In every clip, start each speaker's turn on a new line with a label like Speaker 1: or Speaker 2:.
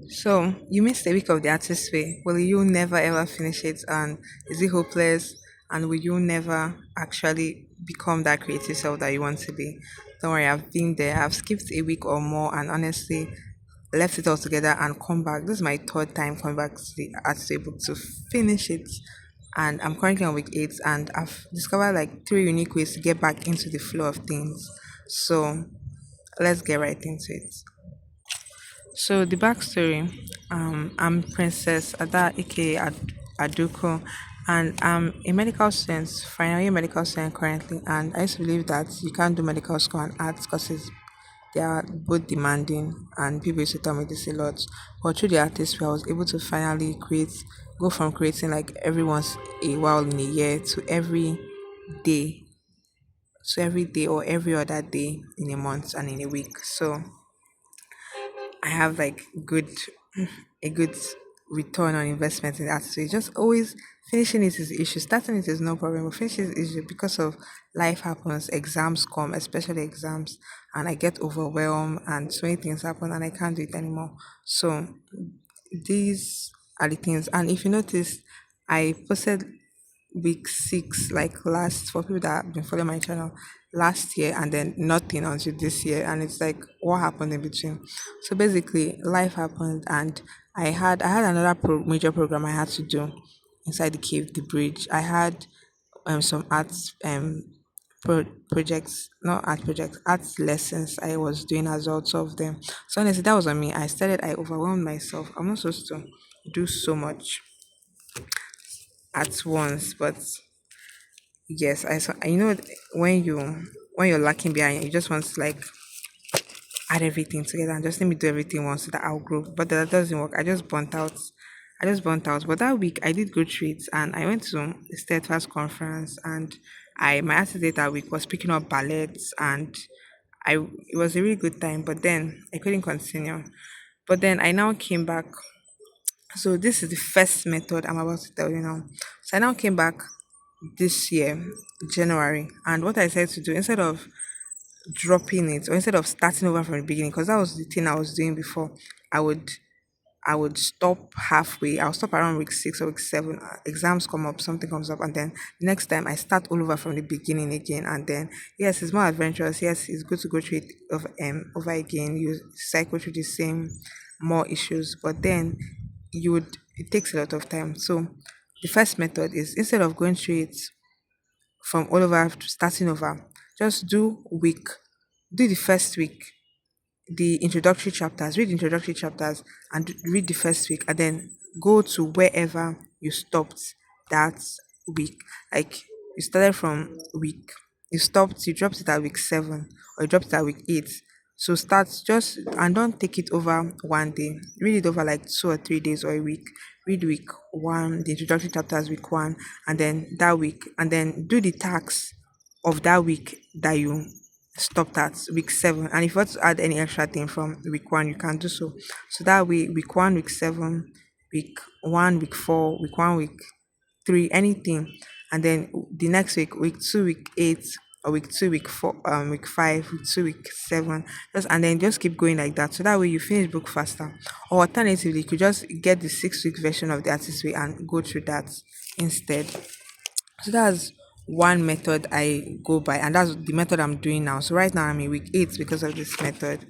Speaker 1: So you missed a week of the artist way. Will you never ever finish it? And is it hopeless? And will you never actually become that creative self that you want to be? Don't worry, I've been there. I've skipped a week or more, and honestly, left it all together and come back. This is my third time coming back to the artist way book to finish it. And I'm currently on week 8, and I've discovered like three unique ways to get back into the flow of things. So let's get right into it. So the backstory, I'm Princess Ada aka Aduko, and I'm a medical student, final year medical student currently. And I used to believe that you can't do medical school and arts because they are both demanding, and people used to tell me this a lot. But through the artist, where I was able to finally go from creating like every once a while in a year day, to every day or every other day in a month and in a week. So I have like a good return on investment in that. So it's just always finishing it is the issue. Starting it is no problem, but finishing it is issue because of life happens, exams come, especially exams, and I get overwhelmed and so many things happen and I can't do it anymore. So these are the things. And if you notice, I posted week 6 like last for people that have been following my channel last year, and then nothing until this year, and it's like what happened in between. So basically life happened, and I had another major program I had to do inside the cave, the bridge. I had some arts projects, not art projects, arts lessons I was doing as well, two of them. So honestly, that was on me. I overwhelmed myself. I'm not supposed to do so much at once, but yes, I saw. You know, when you're lacking behind, you just want to like add everything together and just let me do everything once so that I'll grow. But that doesn't work. I just burnt out. I just burnt out. But that week I did go through it, and I went to a steadfast conference, and I my attitude that week was picking up ballets, and I it was a really good time. But then I couldn't continue. But then I now came back. So this is the first method I'm about to tell you now. So I now came back this year, January, and what I said to do instead of dropping it or instead of starting over from the beginning, because that was the thing I was doing before, I would I would stop halfway. I'll stop around week 6 or week 7. Exams come up, something comes up, and then next time I start all over from the beginning again. And then yes, it's more adventurous. Yes, it's good to go through it over again. You cycle through the same more issues, but then it takes a lot of time. So the first method is instead of going through it from all over to starting over, just do the first week, the introductory chapters, read the introductory chapters and read the first week, and then go to wherever you stopped that week. Like you started from you dropped it at week 7 or you dropped it at week 8. So start just and don't take it over one day. Read it over like 2 or 3 days or a week. Read week 1, the introductory chapters week 1, and then that week, and then do the tasks of that week that you stopped at week 7. And if you want to add any extra thing from week 1, you can do so. So that way, week 1, week 7, week 1, week 4, week 1, week 3, anything. And then the next week 2, week 8, or week 2, week 4, week 5, week 2, week 7. And then just keep going like that. So that way you finish book faster. Or alternatively, you could just get the 6 week version of the artist way and go through that instead. So that's one method I go by, and that's the method I'm doing now. So right now I'm in week 8 because of this method.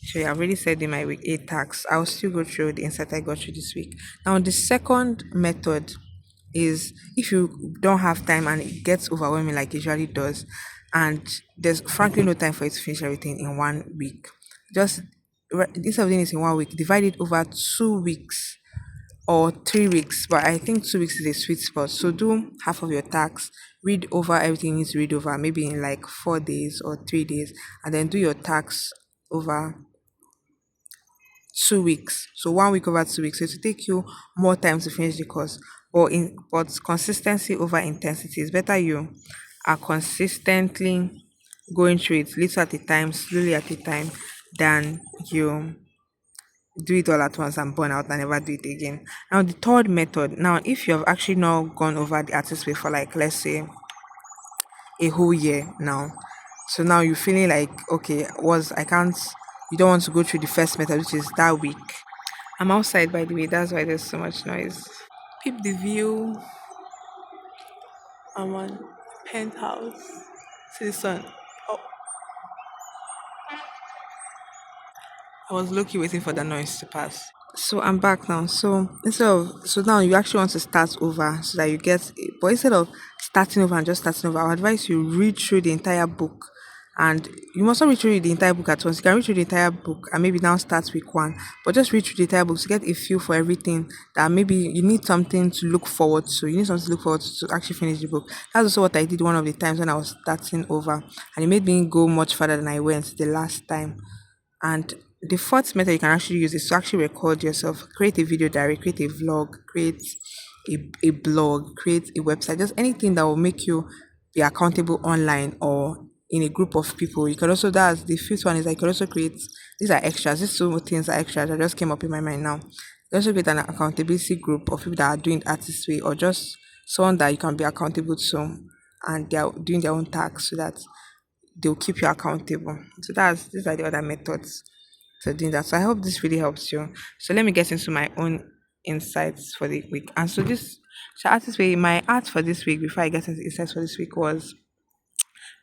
Speaker 1: So I've already said in my week 8 tasks, I'll still go through the insight I got through this week. Now the second method is if you don't have time and it gets overwhelming like it usually does, and there's frankly no time for you to finish everything in one week. Just instead of doing this in one week, divide it over 2 weeks or 3 weeks, but I think 2 weeks is a sweet spot. So do half of your tasks, read over everything you need to read over, maybe in like 4 days or 3 days, and then do your tasks over 2 weeks. So 1 week over 2 weeks. So it will take you more time to finish the course. But consistency over intensity is better. You are consistently going through it little at a time, slowly at a time, than you do it all at once and burn out and never do it again. Now the third method. Now if you have actually not gone over the artist way for like let's say a whole year now, so now you're feeling like okay, was I can't. You don't want to go through the first method, which is that week. I'm outside, by the way. That's why there's so much noise. Peep the view. I'm on penthouse. See the sun. Oh, I was lucky waiting for the noise to pass. So I'm back now. So now you actually want to start over so that you get. But instead of starting over and just starting over, I would advise you read through the entire book, and you must not read through the entire book at once. You can read through the entire book and maybe now start week one, but just read through the entire book to get a feel for everything. That maybe you need something to look forward to. You need something to look forward to actually finish the book. That's also what I did one of the times when I was starting over, and it made me go much further than I went the last time. And the fourth method you can actually use is to actually record yourself, create a video diary, create a vlog, create a blog, create a website, just anything that will make you be accountable online or in a group of people. You can also, that's the fifth one, is I could also create, these are extras, these two things are extras that just came up in my mind now. You also create an accountability group of people that are doing artist way, or just someone that you can be accountable to, and they are doing their own tasks so that they'll keep you accountable. So that's these are the other methods to doing that. So I hope this really helps you. So let me get into my own insights for the week. And so this so artist way, my art for this week before I get into insights for this week was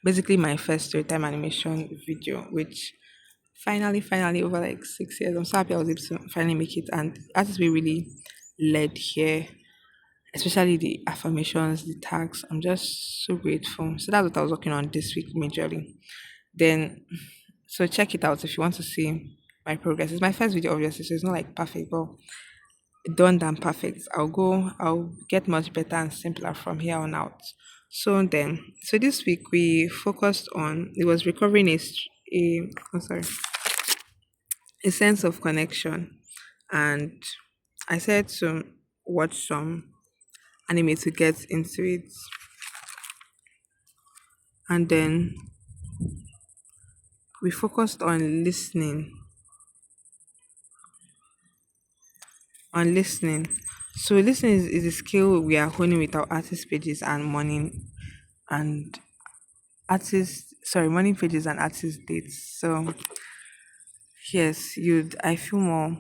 Speaker 1: basically my first storytime animation video, which finally over like 6 years. I'm so happy I was able to finally make it, and artist way really led here, especially the affirmations, the tags. I'm just so grateful. So that's what I was working on this week majorly. Then, so check it out if you want to see my progress. It's my first video, obviously, so it's not like perfect, but done than perfect. I'll get much better and simpler from here on out. So this week we focused on, it was recovering I'm sorry, a sense of connection, and I said to watch some anime to get into it, and then we focused on listening. So listening is a skill we are honing with our artist pages and and morning pages and artist dates. So yes, you'd I feel more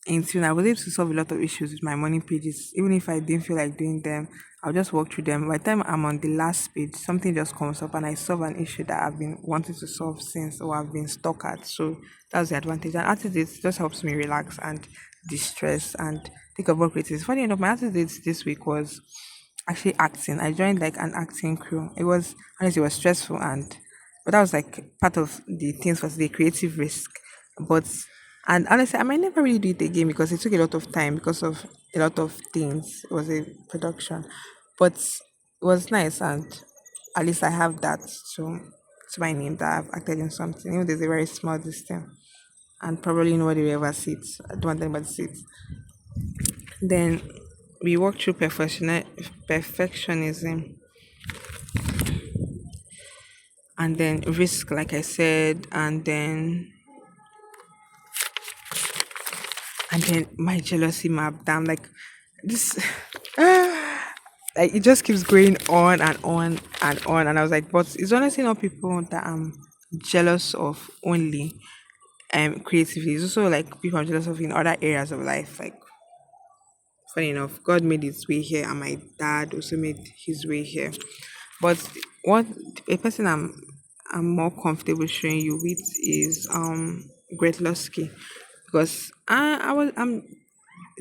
Speaker 1: in tune. I was able to solve a lot of issues with my morning pages. Even if I didn't feel like doing them, I'll just walk through them. By the time I'm on the last page, something just comes up and I solve an issue that I've been wanting to solve since, or I've been stuck at. So that's the advantage. And artist dates just helps me relax and distress and think of what creative. Funny enough, my artist dates this week was actually acting. I joined like an acting crew. It was honestly it was stressful, but that was like part of the things for the creative risk. But and honestly, I might never really do it again because it took a lot of time because of a lot of things. It was a production, but it was nice, and at least I have that to my name that I've acted in something. Even though there's a very small distance, and probably nobody will ever see it. I don't want anybody to see it. Then we walked through perfectionism, and then risk, like I said, and then my jealousy map. Damn, like this, like it just keeps going on and on and on. And I was like, but it's honestly not people that I'm jealous of only creatively. It's also like people I'm jealous of in other areas of life. Like funny enough, God made his way here, and my dad also made his way here. But what a person I'm more comfortable showing you with is Great Lusky, because I'm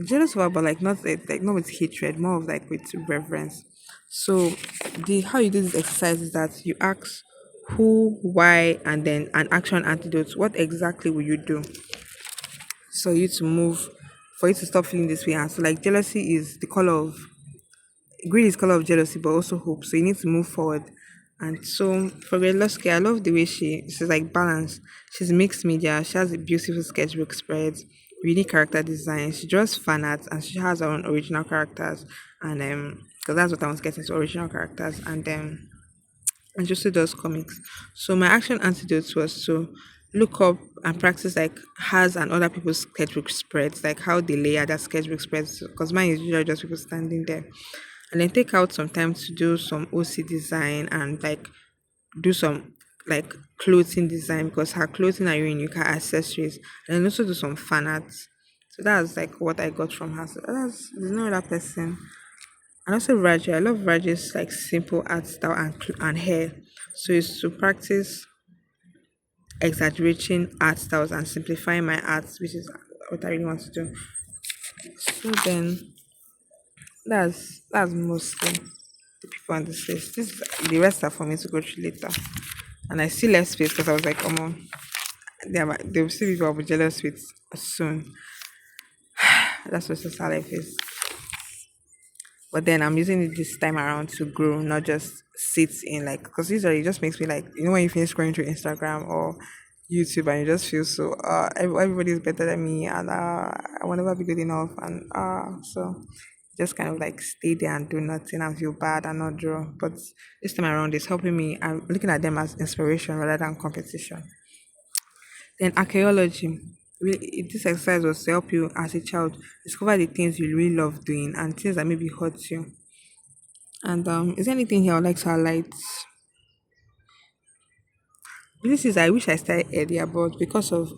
Speaker 1: jealous of her, but like not with hatred, more of like with reverence. So the how you do this exercise is that you ask who, why, and then an action antidote. What exactly will you do so you to move, for you to stop feeling this way? And so like jealousy is the color of greed is color of jealousy, but also hope. So you need to move forward. And so for Redlowski, I love the way she's like balanced. She's mixed media. She has a beautiful sketchbook spreads, really character design. She draws fan art, and she has her own original characters. And because that's what I was getting to, original characters. And she also does comics. So my action antidote was to look up and practice like hers and other people's sketchbook spreads, like how they layer their sketchbook spreads. Because mine is usually just people standing there, and then take out some time to do some OC design and like do some like clothing design, because her clothing are unique, her accessories, and then also do some fan art. So So that's like what I got from her. So that's there's no other person. And also Raja. I love Raja's like simple art style and hair. So it's to practice exaggerating art styles and simplifying my art, which is what I really want to do. So then that's mostly the people on this list. The rest are for me to go through later. And I still left space because I was like, oh, there will still be people I'll be jealous with soon. That's what social life is. But then I'm using it this time around to grow, not just sit in like, because usually it just makes me like, when you finish scrolling through Instagram or YouTube and you just feel so, everybody is better than me and I will never be good enough. And so just kind of like stay there and do nothing and feel bad and not draw. But this time around, it's helping me. I'm looking at them as inspiration rather than competition. Then archaeology. This exercise was to help you as a child discover the things you really love doing and things that maybe hurt you. And is there anything here I would like to highlight? This is I wish I started earlier, but because of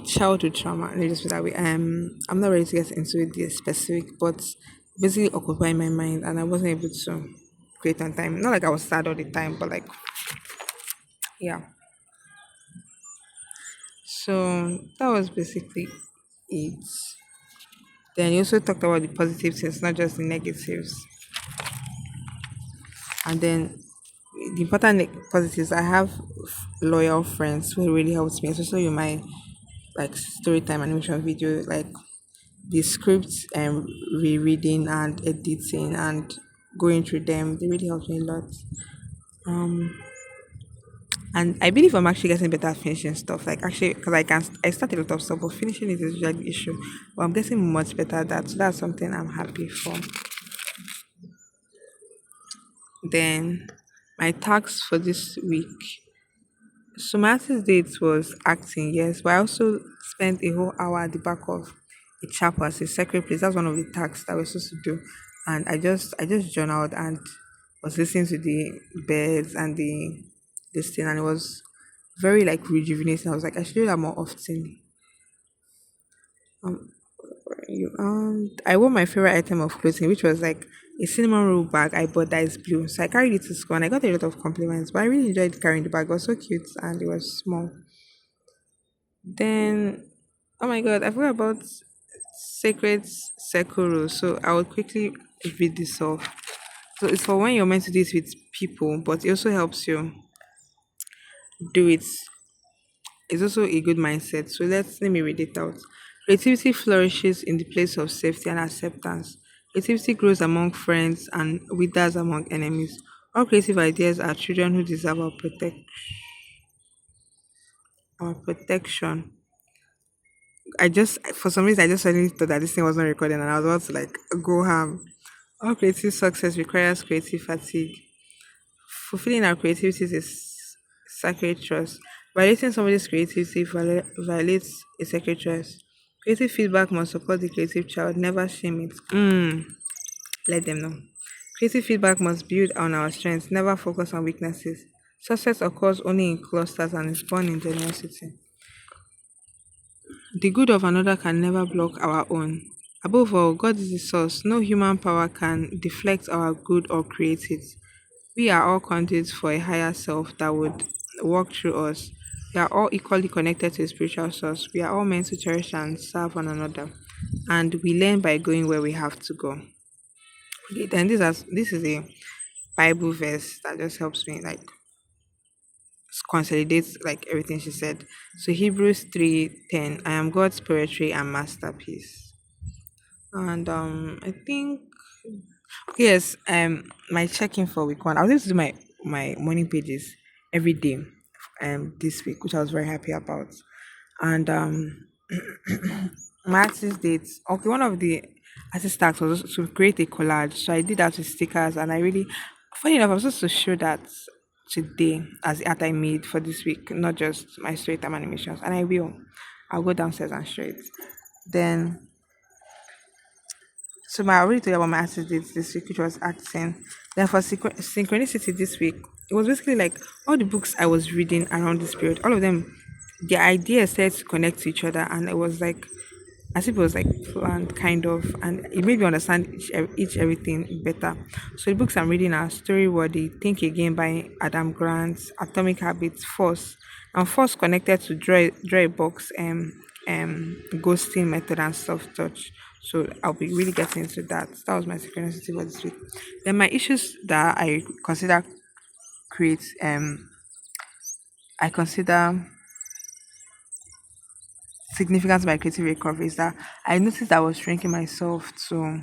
Speaker 1: childhood trauma, let me just put it that way. I'm not ready to get into the specific, but basically occupying my mind, and I wasn't able to create on time. Not like I was sad all the time, but like yeah. So that was basically it. Then you also talked about the positive things, not just the negatives. And then the important positives, I have loyal friends who really helps me, especially with my like story time animation video, like the scripts and rereading and editing and going through them. They really helped me a lot. Um, and I believe I'm actually getting better at finishing stuff. Like actually, because I start a lot of stuff, but finishing it is usually the issue. But I'm getting much better at that. So that's something I'm happy for. Then my tasks for this week. So my artist date was acting, yes, but I also spent a whole hour at the back of a chapel as a secret place. That's one of the tasks that we're supposed to do. And I just journaled and was listening to the birds and the this thing and it was very like rejuvenating. I was like, I should do that more often. Um I wore my favorite item of clothing, which was like a cinnamon roll bag I bought that is blue. So I carried it to school and I got a lot of compliments. But I really enjoyed carrying the bag. It was so cute and it was small. Then, oh my god, I forgot about sacred circle rules. So I will quickly read this off. So it's for when you're meant to do it with people, but it also helps you do it. It's also a good mindset. So let me read it out. Creativity flourishes in the place of safety and acceptance. Creativity grows among friends and withers among enemies. All creative ideas are children who deserve our protection. For some reason, I just suddenly thought that this thing was not recording and I was about to like go ham. All creative success requires creative fatigue. Fulfilling our creativity is sacred trust. Violating somebody's creativity violates a sacred trust. Creative feedback must support the creative child, never shame it. Let them know. Creative feedback must build on our strengths, never focus on weaknesses. Success occurs only in clusters and is born in generosity. The good of another can never block our own. Above all, God is the source. No human power can deflect our good or create it. We are all conduits for a higher self that would walk through us. We are all equally connected to a spiritual source. We are all meant to cherish and serve one another. And we learn by going where we have to go. Okay, then this is a Bible verse that just helps me like consolidates like everything she said. So Hebrews 3:10, I am God's poetry and masterpiece. And I think yes, my check-in for week one. I was able to do my morning pages every day this week, which I was very happy about. And my artist dates. Okay, one of the artist tasks was to create a collage. So I did that with stickers and I really funny enough, I was supposed to show that today as the art I made for this week, not just my story time animations. And I will. I'll go downstairs and show it. Then so my I already told you about my acid dates this week, which was acting. Then for synchronicity this week, it was basically like all the books I was reading around this period, all of them the idea started to connect to each other, and it was like as if it was like planned kind of, and it made me understand each everything better. So the books I'm reading are Story Worthy, Think Again by Adam Grant, Atomic Habits, Force, and Force connected to Joy Box, ghosting method and soft touch. So I'll be really getting into that. That was my synchronicity for this week. Then my issues that I consider create I consider significant to my creative recovery is that I noticed I was shrinking myself to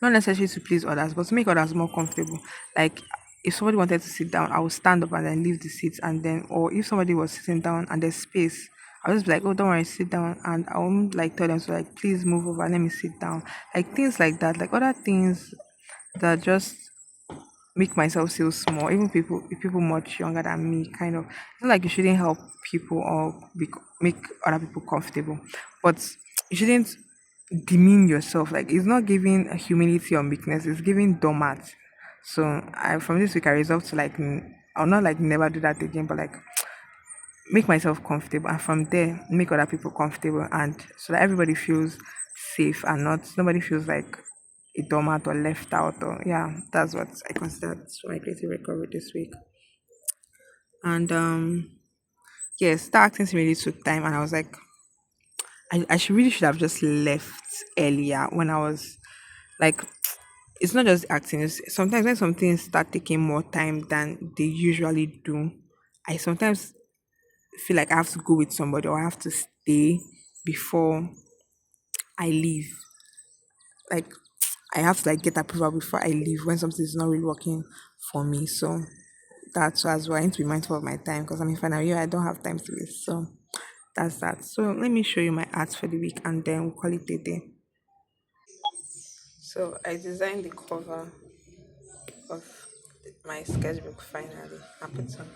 Speaker 1: not necessarily to please others, but to make others more comfortable. Like if somebody wanted to sit down, I would stand up and then leave the seat, and then or if somebody was sitting down and there's space, I'll just be like, oh, don't worry, sit down, and I won't like tell them to like please move over, let me sit down, like things like that, like other things that just make myself feel small. Even people much younger than me, kind of. It's not like you shouldn't help people or make other people comfortable, but you shouldn't demean yourself. Like it's not giving a humility or weakness; it's giving doormat. So I from this week I resolved to like I'll not like never do that again, but like make myself comfortable, and from there make other people comfortable, and so that everybody feels safe and not nobody feels like a doormat or left out. Or yeah, that's what I consider my creative recovery this week. And yes, that acting scene really took time, and I was like, I should really should have just left earlier when I was like, it's not just acting. It's sometimes when some things start taking more time than they usually do, I sometimes feel like I have to go with somebody or I have to stay before I leave. Like I have to like get approval before I leave when something is not really working for me. So that's as well. I need to be mindful of my time because I'm in final year. I don't have time to waste. So that's that. So let me show you my art for the week and then we'll call it a day. So I designed the cover of my sketchbook finally. I put some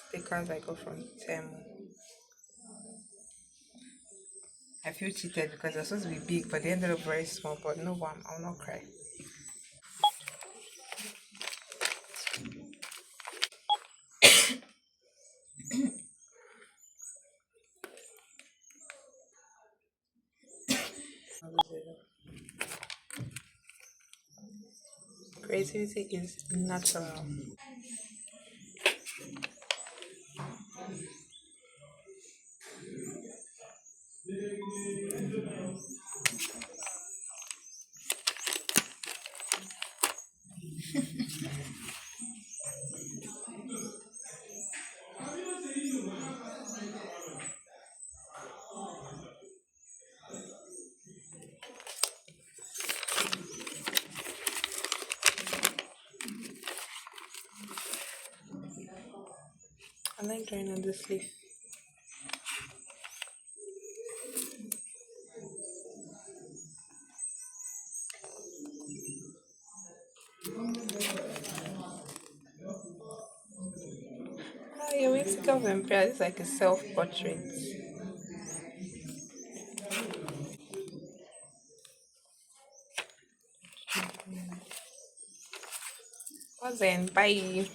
Speaker 1: stickers I got from Temu. I feel cheated because they're supposed to be big, but they ended up very small. But no one, I'll not cry. Creativity is natural. I like drawing on this leaf. Oh, you're Mexican vampire. It's like a self-portrait. What's then? Bye.